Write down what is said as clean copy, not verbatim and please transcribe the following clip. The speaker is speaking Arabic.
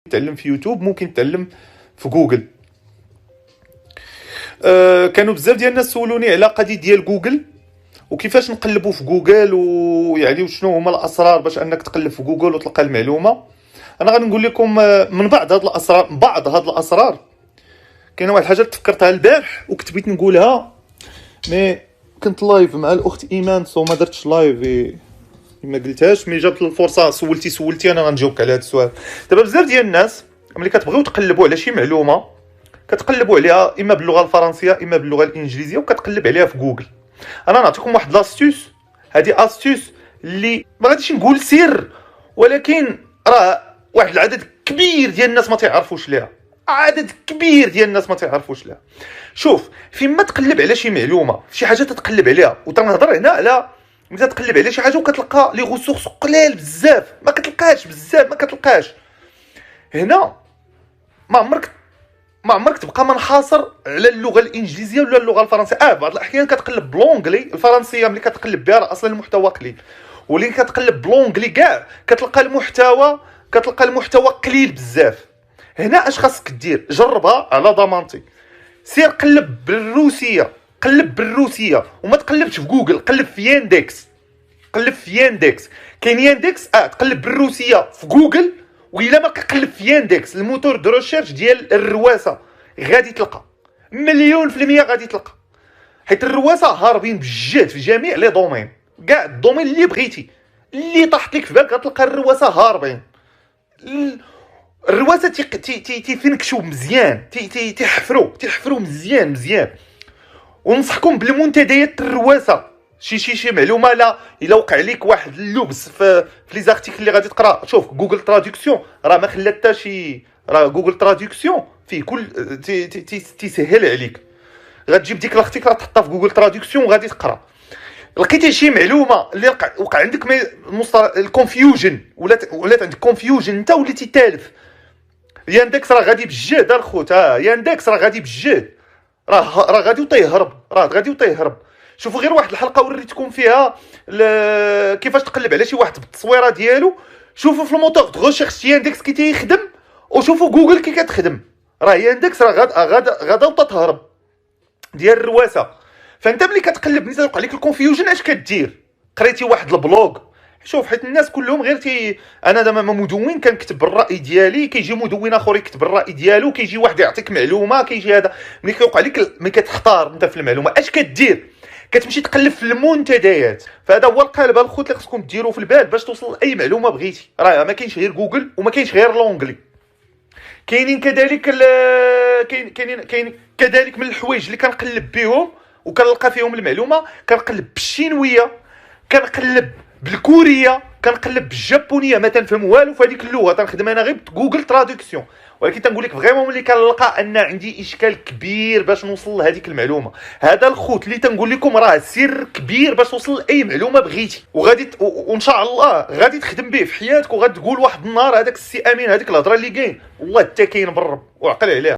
تعلم في يوتيوب، ممكن تعلم في جوجل. كانوا بزاف ديال الناس سولوني على قضيه ديال جوجل وكيفاش نقلبوا في جوجل، ويعني وشنو هما الاسرار باش انك تقلب في جوجل وتلقى المعلومه. انا غادي نقول لكم من بعض هاد الاسرار. كاينه واحد الحاجه تفكرتها البارح وكنت نقولها، مي كنت لايف مع الاخت ايمان سو ما درتش لايف ما قلتهاش. مي جات الفرصه سولتي انا غنجاوبك على هذا السؤال. دابا بزاف ديال الناس ملي كتبغيو تقلبوا على شي معلومه كتقلبوا عليها اما باللغه الفرنسيه اما باللغه الانجليزيه وكتقلب عليها في جوجل. انا نعطيكم واحد لاستوس، هذه استوس اللي ما غاديش نقول سر، ولكن راه واحد العدد كبير ديال الناس ما تعرفوش ليها. عدد كبير ديال الناس ما تعرفوش ليها. شوف، فيما تقلب على شي معلومه، شي حاجه تتقلب عليها، وتنهضر هنا على ملي تقلب على شي حاجه وكتلقى لي غوسورس قلال بزاف، ما كتلقاش هنا. ما عمرك تبقى منحاصر على اللغه الانجليزيه ولا اللغه الفرنسيه. بعض الاحيان كتقلب بلونجلي. الفرنسيه ملي كتقلب بها راه اصلا المحتوى قليل، ولين كتقلب بلونجلي كاع كتلقى المحتوى قليل بزاف. هنا اش خاصك دير؟ جربها على ضمانتي. سير قلب بالروسيه وما تقلبش في جوجل، قلب في ياندكس. كاين ياندكس تقلب بالروسيه في جوجل، وإلا ما كتقلب في ياندكس الموتور دو ريشيرش ديال الرواسه غادي تلقى 100% غادي تلقى. حيت الرواسه هاربين بجد في جميع لي دومين، كاع الدومين اللي بغيتي اللي طاحت لك في بالك غتلقى الرواسه هاربين. الرواسه تيفنكشوا مزيان، تيحفروا مزيان. ونصحكم بالمنتديات الرواسه. شي معلومه لا الا وقع لك واحد اللبس في لي زارتيكل اللي غادي تقرا. شوف جوجل تراديكسيون راه ما خلات حتى شي، راه جوجل تراديكسيون فيه كل تيسهل عليك. غتجيب ديك الارتيكل تحطها في جوجل تراديكسيون وغادي تقرا. لقيتي شي معلومه اللي وقع عندك الكونفيوجن، ولات عندك كونفيوجن انت وليتي تالف، ياندكس راه غادي بجد الخوت. ياندكس راه غادي بجد، راه غادي وطيهرب. شوفوا غير واحد الحلقه وريتكم فيها كيفاش تقلب على شي واحد بالتصويره ديالو. شوفوا في الموتور دو ريشيرش ياندكس كي تيخدم، وشوفوا جوجل كي كتخدم. راه ياندكس راه غادا وتهرب ديال الرواسه. فانت ملي كتقلب ملي توقع لك الكونفيوجن اش كدير؟ قريتي واحد البلوغ. شوف، حيت الناس كلهم غير انا دابا مدون كنكتب الراي ديالي، كيجي مدون اخر يكتب الراي ديالو، كيجي واحد يعطيك معلومه، كيجي هذا. ملي كيوقع لك ملي كتختار انت في المعلومه اش كدير؟ كتمشي تقلب في المنتديات. فهذا هو القالب الخوت اللي خصكم ديروه في البال باش توصل لاي معلومه بغيتي. راه ما كاينش غير جوجل وما كاينش غير لونجلي. كاينين كذلك كاين كذلك من الحوايج اللي كنقلب بهم وكنلقى فيهم المعلومه. كنقلب بالشينويه، كنقلب بالكوريه، كنقلب بالجابونيه. ما تنفهم والو في هذيك اللغه، تنخدم انا غير جوجل تراديكسيون. ولكن تنقول لك فريمون ملي كنلقى ان عندي اشكال كبير باش نوصل لهذيك المعلومه، هذا الخوت اللي تنقول لكم راه سر كبير باش توصل لاي معلومه بغيتي، وغادي وان شاء الله غادي تخدم به في حياتك، وغادي تقول واحد النهار هذاك السي امين هذيك الهضره اللي كاين والله حتى كاين بالرب وعقل عليها.